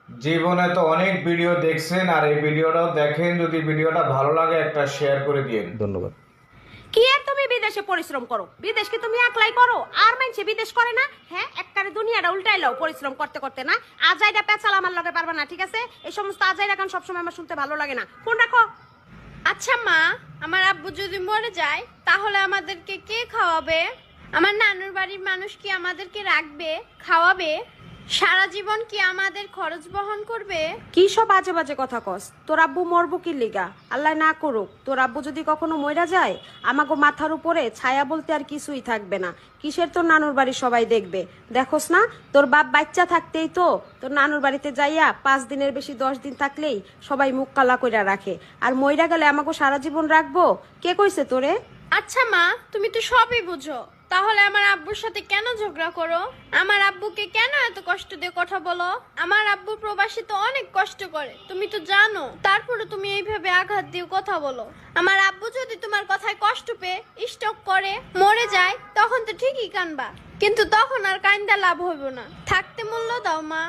জীবনে তো অনেক ভিডিও দেখছেন, আর এই ভিডিওটাও দেখেন। যদি ভিডিওটা ভালো লাগে একটা শেয়ার করে দিন। ধন্যবাদ। কি আর তুমি বিদেশে পরিশ্রম করো? বিদেশ কি তুমি একলাই করো? আর মানছে বিদেশ করে না? হ্যাঁ, একবারে দুনিয়াটা উল্টাইলো পরিশ্রম করতে করতে না। আজাইরা পেঁচাল আমার লগে পারবে না, ঠিক আছে? এই সমস্ত আজাইরা গান সবসময় আমার শুনতে ভালো লাগে না। ফোন রাখো। আচ্ছা মা, আমার আব্বু যদি মরে যায় তাহলে আমাদেরকে কে খাওয়াবে? আমার নানুর বাড়ির মানুষ কি আমাদেরকে রাখবে, খাওয়াবে? সারা জীবন কি আমাদের খরচ বহন করবে? কি সব বাজে বাজে কথা কস? তোর আব্বু মরবো কি লিগা? আল্লাহ না করুক। তোর আব্বু যদি কখনো মইরা যায়, আমাগো মাথার উপরে ছায়া বলতে আর কিছুই থাকবে না। কিসের তোর নানুর বাড়ি সবাই দেখবে? দেখোস না, তোর বাপ বাচ্চা থাকতেই তো তোর নানুর বাড়িতে যাইয়া 5 দিনের বেশি 10 দিন থাকলেই সবাই মুখ কালা কইরা রাখে। আর মইরা গেলে আমাগো সারা জীবন রাখবো? কে কইছে তোরে? আচ্ছা মা, তুমি তো সবই বুঝো, তাহলে আমার আব্বুর সাথে কেন ঝগড়া করো? আমার আব্বুকে কেন এত কষ্ট দিয়ে কথা বলো? আমার আব্বু প্রবাসী তো অনেক কষ্ট করে, তুমি তো জানো। তারপরে তুমি এইভাবে আঘাত দিয়ে কথা বলো। আমার আব্বু যদি তোমার কথায় কষ্ট পেয়ে স্ট্রোক করে মরে যায়, তখন তো ঠিকই কানবা, কিন্তু তখন আর কান্দা লাভ হইব না। থাকতে মূল্য দাও মা।